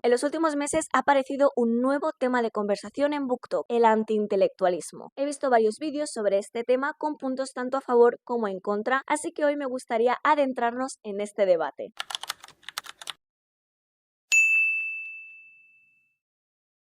En los últimos meses ha aparecido un nuevo tema de conversación en BookTok, el antiintelectualismo. He visto varios vídeos sobre este tema con puntos tanto a favor como en contra, así que hoy me gustaría adentrarnos en este debate.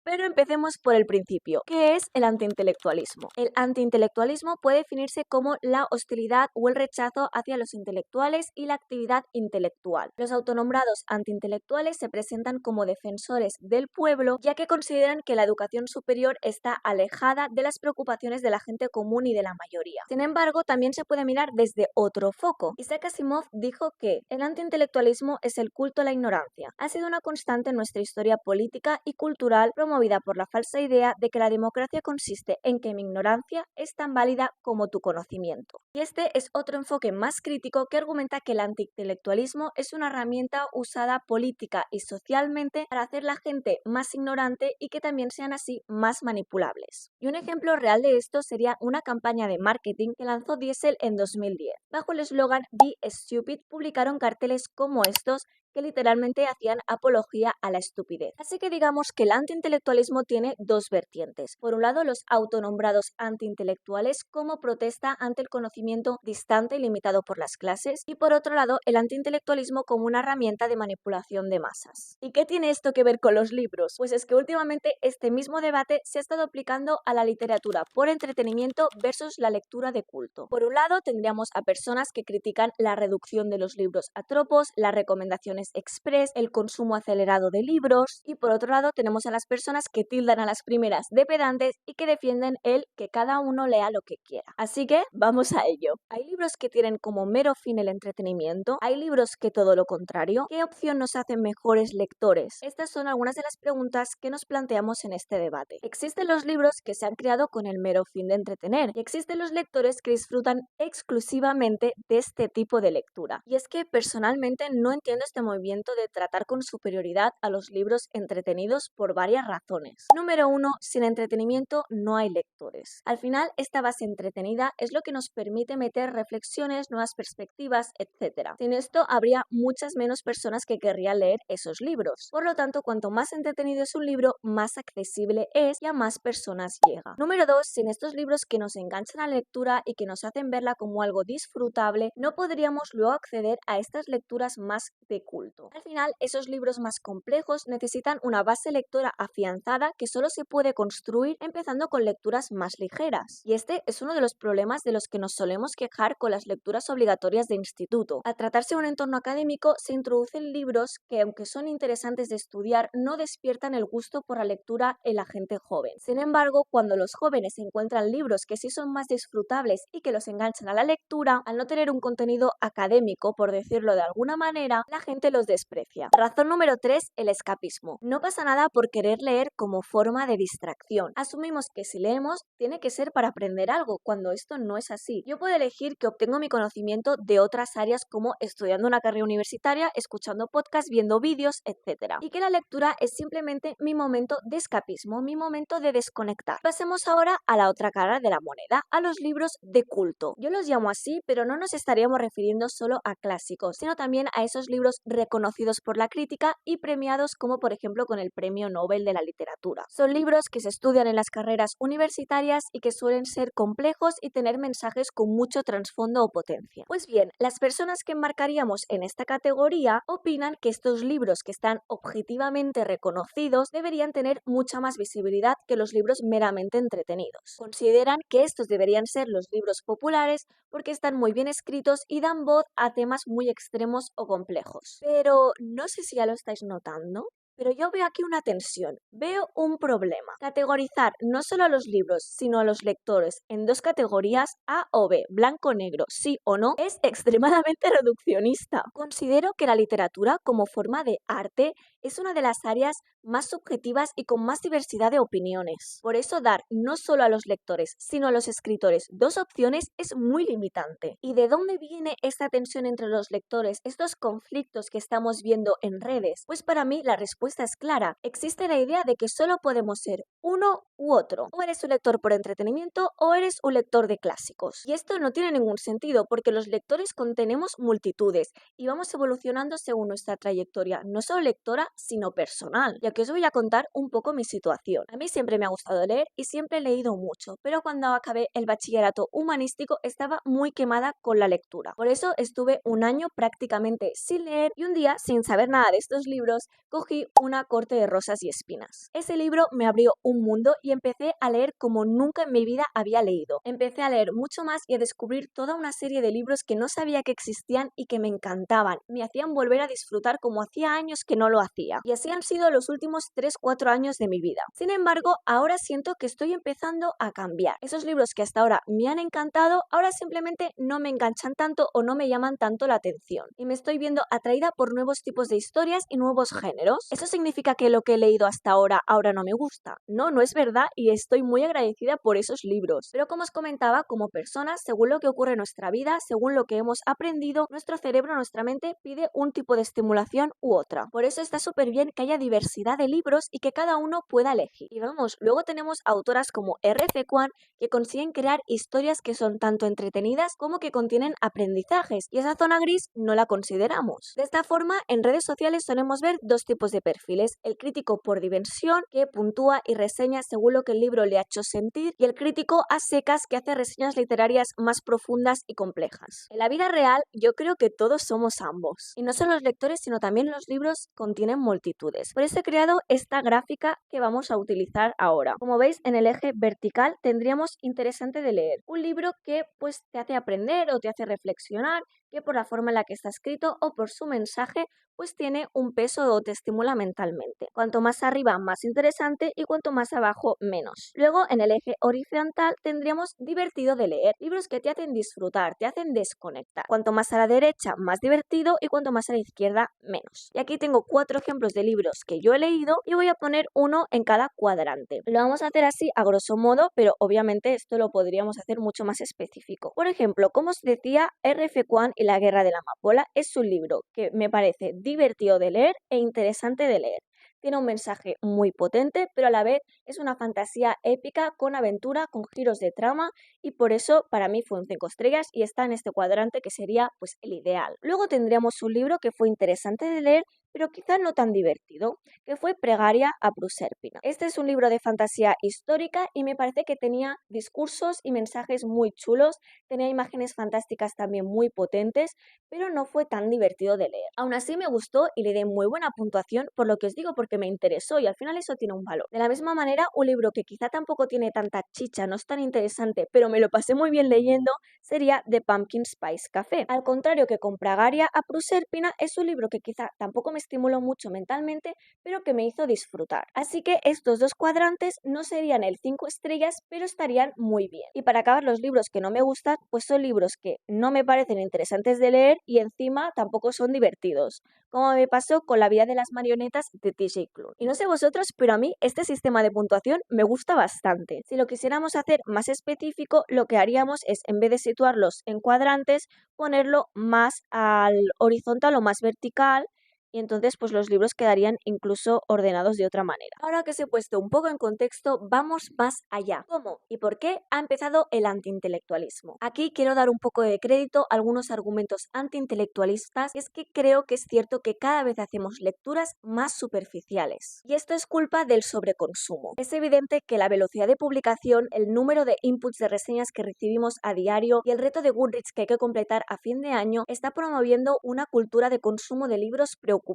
Pero empecemos por el principio. ¿Qué es el antiintelectualismo? El antiintelectualismo puede definirse como la hostilidad o el rechazo hacia los intelectuales y la actividad intelectual. Los autonombrados antiintelectuales se presentan como defensores del pueblo, ya que consideran que la educación superior está alejada de las preocupaciones de la gente común y de la mayoría. Sin embargo, también se puede mirar desde otro foco. Isaac Asimov dijo que el antiintelectualismo es el culto a la ignorancia. Ha sido una constante en nuestra historia política y cultural, promovida por la falsa idea de que la democracia consiste en que mi ignorancia es tan válida como tu conocimiento. Y este es otro enfoque más crítico que argumenta que el antiintelectualismo es una herramienta usada política y socialmente para hacer la gente más ignorante y que también sean así más manipulables. Y un ejemplo real de esto sería una campaña de marketing que lanzó Diesel en 2010. Bajo el eslogan Be Stupid publicaron carteles como estos que literalmente hacían apología a la estupidez. Así que digamos que el antiintelectualismo tiene dos vertientes. Por un lado, los autonombrados antiintelectuales como protesta ante el conocimiento distante y limitado por las clases, y por otro lado, el antiintelectualismo como una herramienta de manipulación de masas. ¿Y qué tiene esto que ver con los libros? Pues es que últimamente este mismo debate se ha estado aplicando a la literatura por entretenimiento versus la lectura de culto. Por un lado, tendríamos a personas que critican la reducción de los libros a tropos, las recomendaciones express, el consumo acelerado de libros, y por otro lado tenemos a las personas que tildan a las primeras de pedantes y que defienden el que cada uno lea lo que quiera. Así que vamos a ello. ¿Hay libros que tienen como mero fin el entretenimiento? ¿Hay libros que todo lo contrario? ¿Qué opción nos hace mejores lectores? Estas son algunas de las preguntas que nos planteamos en este debate. Existen los libros que se han creado con el mero fin de entretener y existen los lectores que disfrutan exclusivamente de este tipo de lectura. Y es que personalmente no entiendo este movimiento de tratar con superioridad a los libros entretenidos por varias razones. Número 1, sin entretenimiento no hay lectores. Al final, esta base entretenida es lo que nos permite meter reflexiones, nuevas perspectivas, etc. Sin esto, habría muchas menos personas que querrían leer esos libros. Por lo tanto, cuanto más entretenido es un libro, más accesible es y a más personas llega. Número 2, sin estos libros que nos enganchan a la lectura y que nos hacen verla como algo disfrutable, no podríamos luego acceder a estas lecturas más de culto. Al final, esos libros más complejos necesitan una base lectora afianzada que solo se puede construir empezando con lecturas más ligeras. Y este es uno de los problemas de los que nos solemos quejar con las lecturas obligatorias de instituto. Al tratarse de un entorno académico, se introducen libros que, aunque son interesantes de estudiar, no despiertan el gusto por la lectura en la gente joven. Sin embargo, cuando los jóvenes encuentran libros que sí son más disfrutables y que los enganchan a la lectura, al no tener un contenido académico, por decirlo de alguna manera, la gente los desprecia. Razón número 3, el escapismo. No pasa nada por querer leer como forma de distracción. Asumimos que si leemos, tiene que ser para aprender algo, cuando esto no es así. Yo puedo elegir que obtengo mi conocimiento de otras áreas como estudiando una carrera universitaria, escuchando podcasts, viendo vídeos, etc. Y que la lectura es simplemente mi momento de escapismo, mi momento de desconectar. Pasemos ahora a la otra cara de la moneda, a los libros de culto. Yo los llamo así, pero no nos estaríamos refiriendo solo a clásicos, sino también a esos libros reconocidos por la crítica y premiados como por ejemplo con el Premio Nobel de la Literatura. Son libros que se estudian en las carreras universitarias y que suelen ser complejos y tener mensajes con mucho trasfondo o potencia. Pues bien, las personas que enmarcaríamos en esta categoría opinan que estos libros que están objetivamente reconocidos deberían tener mucha más visibilidad que los libros meramente entretenidos. Consideran que estos deberían ser los libros populares porque están muy bien escritos y dan voz a temas muy extremos o complejos. Pero no sé si ya lo estáis notando, pero yo veo aquí una tensión, veo un problema. Categorizar no solo a los libros, sino a los lectores en dos categorías, A o B, blanco o negro, sí o no, es extremadamente reduccionista. Considero que la literatura como forma de arte es una de las áreas más subjetivas y con más diversidad de opiniones. Por eso dar no solo a los lectores, sino a los escritores dos opciones es muy limitante. ¿Y de dónde viene esta tensión entre los lectores, estos conflictos que estamos viendo en redes? Pues para mí la respuesta es clara. Existe la idea de que solo podemos ser uno u otro. O eres un lector por entretenimiento o eres un lector de clásicos. Y esto no tiene ningún sentido porque los lectores contenemos multitudes y vamos evolucionando según nuestra trayectoria, no solo lectora, sino personal. Y aquí os voy a contar un poco mi situación. A mí siempre me ha gustado leer y siempre he leído mucho, pero cuando acabé el bachillerato humanístico estaba muy quemada con la lectura. Por eso estuve un año prácticamente sin leer y un día, sin saber nada de estos libros, cogí Una corte de rosas y espinas. Ese libro me abrió un mundo y empecé a leer como nunca en mi vida había leído. Empecé a leer mucho más y a descubrir toda una serie de libros que no sabía que existían y que me encantaban. Me hacían volver a disfrutar como hacía años que no lo hacía. Y así han sido los últimos 3-4 años de mi vida. Sin embargo, ahora siento que estoy empezando a cambiar. Esos libros que hasta ahora me han encantado, ahora simplemente no me enganchan tanto o no me llaman tanto la atención. Y me estoy viendo atraída por nuevos tipos de historias y nuevos géneros. ¿Eso significa que lo que he leído hasta ahora no me gusta? No, no es verdad y estoy muy agradecida por esos libros. Pero como os comentaba, como personas, según lo que ocurre en nuestra vida, según lo que hemos aprendido, nuestro cerebro, nuestra mente pide un tipo de estimulación u otra. Por eso está súper bien que haya diversidad de libros y que cada uno pueda elegir. Y vamos, luego tenemos autoras como R.F. Kuang que consiguen crear historias que son tanto entretenidas como que contienen aprendizajes, y esa zona gris no la consideramos. De esta forma, en redes sociales solemos ver dos tipos de perfiles: el crítico por diversión, que puntúa y reseña según lo que el libro le ha hecho sentir, y el crítico a secas, que hace reseñas literarias más profundas y complejas. En la vida real, yo creo que todos somos ambos. Y no solo los lectores, sino también los libros contienen multitudes. Por eso he creado esta gráfica que vamos a utilizar ahora. Como veis, en el eje vertical tendríamos interesante de leer. Un libro que pues te hace aprender o te hace reflexionar, que por la forma en la que está escrito o por su mensaje pues tiene un peso o te estimula mentalmente. Cuanto más arriba, más interesante, y cuanto más abajo, menos. Luego, en el eje horizontal tendríamos divertido de leer, libros que te hacen disfrutar, te hacen desconectar. Cuanto más a la derecha, más divertido, y cuanto más a la izquierda, menos. Y aquí tengo 4 ejemplos de libros que yo he leído y voy a poner uno en cada cuadrante. Lo vamos a hacer así a grosso modo, pero obviamente esto lo podríamos hacer mucho más específico. Por ejemplo, como os decía, R.F. Kuang y la guerra de la amapola es un libro que me parece divertido de leer e interesante de leer. Tiene un mensaje muy potente, pero a la vez es una fantasía épica con aventura, con giros de trama, y por eso para mí fue un 5 estrellas y está en este cuadrante que sería pues el ideal. Luego tendríamos un libro que fue interesante de leer, pero quizás no tan divertido, que fue Pregaria a Proserpina. Este es un libro de fantasía histórica y me parece que tenía discursos y mensajes muy chulos, tenía imágenes fantásticas también muy potentes, pero no fue tan divertido de leer. Aún así me gustó y le di muy buena puntuación, por lo que os digo, porque me interesó, y al final eso tiene un valor. De la misma manera, un libro que quizá tampoco tiene tanta chicha, no es tan interesante, pero me lo pasé muy bien leyendo, sería The Pumpkin Spice Café. Al contrario que con Pregaria a Proserpina, es un libro que quizá tampoco me estimuló mucho mentalmente, pero que me hizo disfrutar. Así que estos dos cuadrantes no serían el 5 estrellas, pero estarían muy bien. Y para acabar, los libros que no me gustan, pues son libros que no me parecen interesantes de leer y encima tampoco son divertidos, como me pasó con La vida de las marionetas de T.J. Klune. Y no sé vosotros, pero a mí este sistema de puntuación me gusta bastante. Si lo quisiéramos hacer más específico, lo que haríamos es, en vez de situarlos en cuadrantes, ponerlo más al horizontal o más vertical, y entonces pues los libros quedarían incluso ordenados de otra manera. Ahora que os he puesto un poco en contexto, vamos más allá. ¿Cómo y por qué ha empezado el antiintelectualismo? Aquí quiero dar un poco de crédito a algunos argumentos antiintelectualistas, y es que creo que es cierto que cada vez hacemos lecturas más superficiales. Y esto es culpa del sobreconsumo. Es evidente que la velocidad de publicación, el número de inputs de reseñas que recibimos a diario y el reto de Goodreads que hay que completar a fin de año está promoviendo una cultura de consumo de libros preocupante.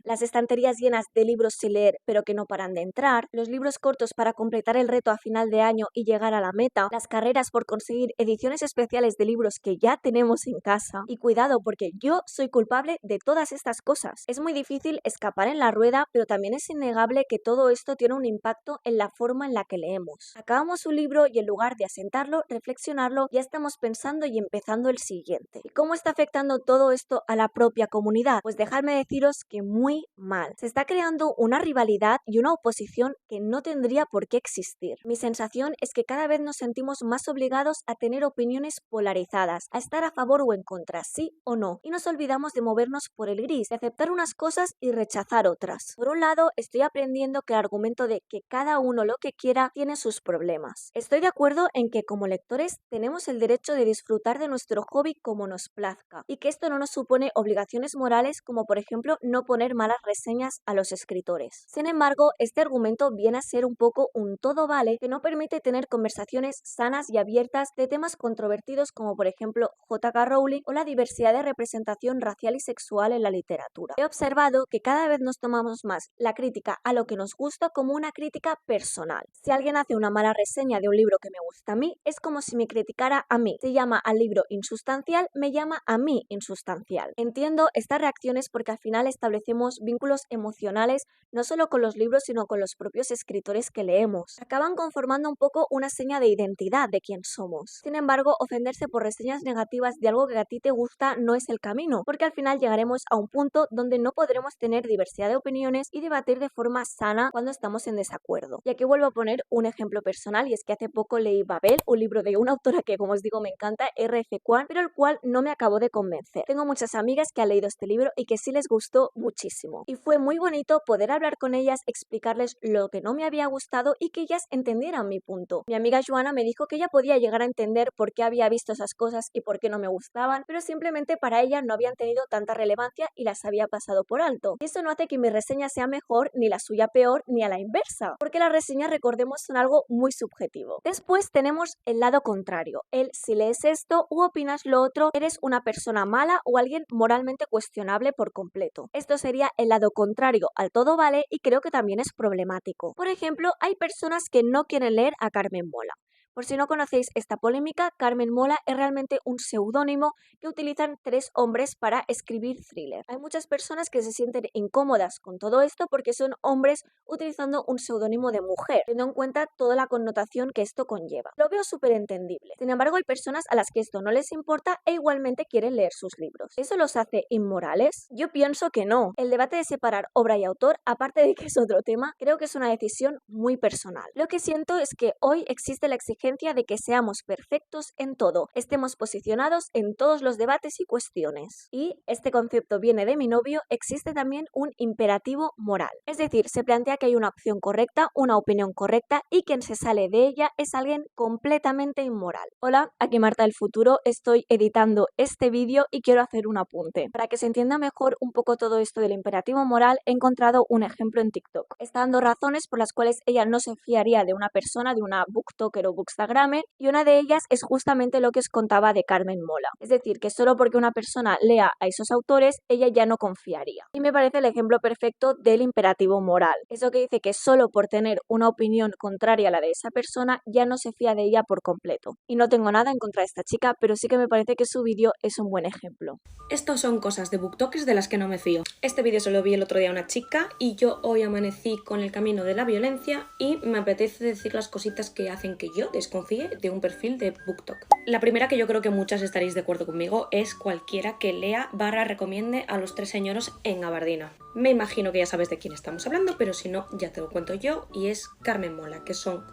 Las estanterías llenas de libros sin leer pero que no paran de entrar, los libros cortos para completar el reto a final de año y llegar a la meta, las carreras por conseguir ediciones especiales de libros que ya tenemos en casa. Y cuidado, porque yo soy culpable de todas estas cosas. Es muy difícil escapar en la rueda, pero también es innegable que todo esto tiene un impacto en la forma en la que leemos. Acabamos un libro y en lugar de asentarlo, reflexionarlo, ya estamos pensando y empezando el siguiente. ¿Y cómo está afectando todo esto a la propia comunidad? Pues dejadme deciros que muy mal. Se está creando una rivalidad y una oposición que no tendría por qué existir. Mi sensación es que cada vez nos sentimos más obligados a tener opiniones polarizadas, a estar a favor o en contra, sí o no, y nos olvidamos de movernos por el gris, de aceptar unas cosas y rechazar otras. Por un lado, estoy aprendiendo que el argumento de que cada uno lo que quiera tiene sus problemas. Estoy de acuerdo en que como lectores tenemos el derecho de disfrutar de nuestro hobby como nos plazca, y que esto no nos supone obligaciones morales como por ejemplo no poner malas reseñas a los escritores. Sin embargo, este argumento viene a ser un poco un todo vale que no permite tener conversaciones sanas y abiertas de temas controvertidos como por ejemplo J.K. Rowling o la diversidad de representación racial y sexual en la literatura. He observado que cada vez nos tomamos más la crítica a lo que nos gusta como una crítica personal. Si alguien hace una mala reseña de un libro que me gusta a mí, es como si me criticara a mí. Si llama al libro insustancial, me llama a mí insustancial. Entiendo estas reacciones porque al final establecemos vínculos emocionales no solo con los libros sino con los propios escritores que leemos. Acaban conformando un poco una seña de identidad de quién somos. Sin embargo, ofenderse por reseñas negativas de algo que a ti te gusta no es el camino, porque al final llegaremos a un punto donde no podremos tener diversidad de opiniones y debatir de forma sana cuando estamos en desacuerdo. Y aquí vuelvo a poner un ejemplo personal, y es que hace poco leí Babel, un libro de una autora que, como os digo, me encanta, R.F. Kuang, pero el cual no me acabó de convencer. Tengo muchas amigas que han leído este libro y que sí les gustó muchísimo. Y fue muy bonito poder hablar con ellas, explicarles lo que no me había gustado y que ellas entendieran mi punto. Mi amiga Joana me dijo que ella podía llegar a entender por qué había visto esas cosas y por qué no me gustaban, pero simplemente para ella no habían tenido tanta relevancia y las había pasado por alto. Y eso no hace que mi reseña sea mejor, ni la suya peor, ni a la inversa, porque las reseñas, recordemos, son algo muy subjetivo. Después tenemos el lado contrario, el si lees esto u opinas lo otro, eres una persona mala o alguien moralmente cuestionable por completo. Esto sería el lado contrario al todo vale y creo que también es problemático. Por ejemplo, hay personas que no quieren leer a Carmen Mola. Por si no conocéis esta polémica, Carmen Mola es realmente un seudónimo que utilizan 3 hombres para escribir thriller. Hay muchas personas que se sienten incómodas con todo esto porque son hombres utilizando un seudónimo de mujer, teniendo en cuenta toda la connotación que esto conlleva. Lo veo súper entendible. Sin embargo, hay personas a las que esto no les importa e igualmente quieren leer sus libros. ¿Eso los hace inmorales? Yo pienso que no. El debate de separar obra y autor, aparte de que es otro tema, creo que es una decisión muy personal. Lo que siento es que hoy existe la exigencia de que seamos perfectos en todo, estemos posicionados en todos los debates y cuestiones. Y este concepto viene de mi novio, existe también un imperativo moral. Es decir, se plantea que hay una opción correcta, una opinión correcta y quien se sale de ella es alguien completamente inmoral. Hola, aquí Marta del futuro, estoy editando este vídeo y quiero hacer un apunte. Para que se entienda mejor un poco todo esto del imperativo moral, he encontrado un ejemplo en TikTok. Está dando razones por las cuales ella no se fiaría de una persona, de una booktoker o bookstagrammer, y una de ellas es justamente lo que os contaba de Carmen Mola. Es decir, que solo porque una persona lea a esos autores, ella ya no confiaría. Y me parece el ejemplo perfecto del imperativo moral. Eso que dice que solo por tener una opinión contraria a la de esa persona, ya no se fía de ella por completo. Y no tengo nada en contra de esta chica, pero sí que me parece que su vídeo es un buen ejemplo. Estos son cosas de booktokers de las que no me fío. Este vídeo se lo vi el otro día a una chica y yo hoy amanecí con el camino de la violencia y me apetece decir las cositas que hacen que yo desconfíe de un perfil de booktok. La primera, que yo creo que muchas estaréis de acuerdo conmigo, es cualquiera que lea / recomiende a los 3 señoros en gabardina. Me imagino que ya sabes de quién estamos hablando, pero si no, ya te lo cuento yo, y es Carmen Mola, que son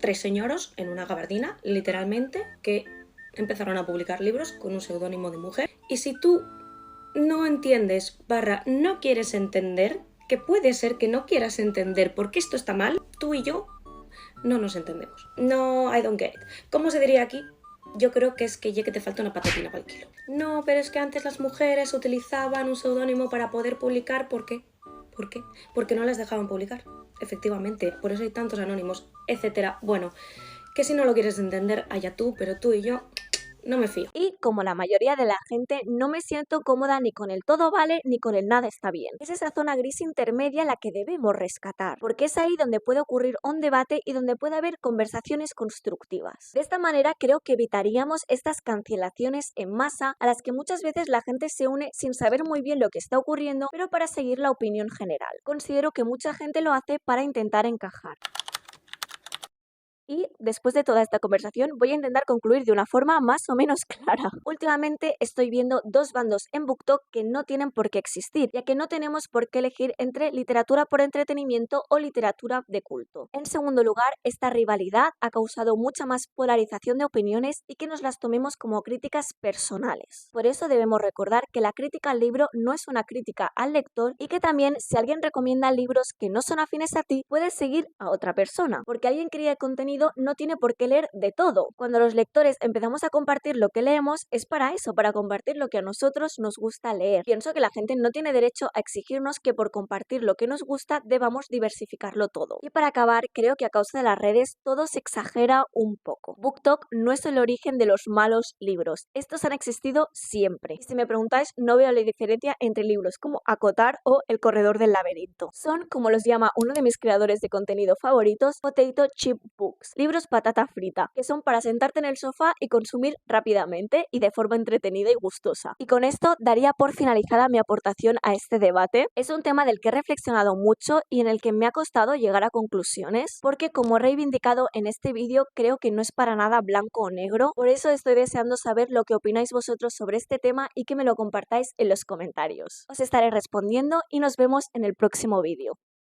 3 señoros en una gabardina, literalmente, que empezaron a publicar libros con un seudónimo de mujer. Y si tú no entiendes / no quieres entender, que puede ser que no quieras entender por qué esto está mal, tú y yo no nos entendemos. No, I don't get it. ¿Cómo se diría aquí? Yo creo que es que ya que te falta una patatina para el kilo. No, pero es que antes las mujeres utilizaban un seudónimo para poder publicar. ¿Por qué? ¿Por qué? Porque no las dejaban publicar. Efectivamente, por eso hay tantos anónimos, etcétera. Bueno, que si no lo quieres entender, allá tú, pero tú y yo no me fío. Y como la mayoría de la gente, no me siento cómoda ni con el todo vale ni con el nada está bien. Es esa zona gris intermedia la que debemos rescatar, porque es ahí donde puede ocurrir un debate y donde puede haber conversaciones constructivas. De esta manera creo que evitaríamos estas cancelaciones en masa a las que muchas veces la gente se une sin saber muy bien lo que está ocurriendo, pero para seguir la opinión general. Considero que mucha gente lo hace para intentar encajar. Y después de toda esta conversación voy a intentar concluir de una forma más o menos clara. Últimamente estoy viendo 2 bandos en BookTok que no tienen por qué existir, ya que no tenemos por qué elegir entre literatura por entretenimiento o literatura de culto. En segundo lugar, esta rivalidad ha causado mucha más polarización de opiniones y que nos las tomemos como críticas personales. Por eso debemos recordar que la crítica al libro no es una crítica al lector y que también si alguien recomienda libros que no son afines a ti, puedes seguir a otra persona, porque alguien crea contenido contenido no tiene por qué leer de todo. Cuando los lectores empezamos a compartir lo que leemos, es para eso, para compartir lo que a nosotros nos gusta leer. Pienso que la gente no tiene derecho a exigirnos que por compartir lo que nos gusta debamos diversificarlo todo. Y para acabar, creo que a causa de las redes todo se exagera un poco. BookTok no es el origen de los malos libros. Estos han existido siempre. Y si me preguntáis, no veo la diferencia entre libros como Acotar o El corredor del laberinto. Son, como los llama uno de mis creadores de contenido favoritos, potato chip books, libros patata frita, que son para sentarte en el sofá y consumir rápidamente y de forma entretenida y gustosa. Y con esto daría por finalizada mi aportación a este debate. Es un tema del que he reflexionado mucho y en el que me ha costado llegar a conclusiones, porque como he reivindicado en este vídeo, creo que no es para nada blanco o negro. Por eso estoy deseando saber lo que opináis vosotros sobre este tema y que me lo compartáis en los comentarios. Os estaré respondiendo y nos vemos en el próximo vídeo.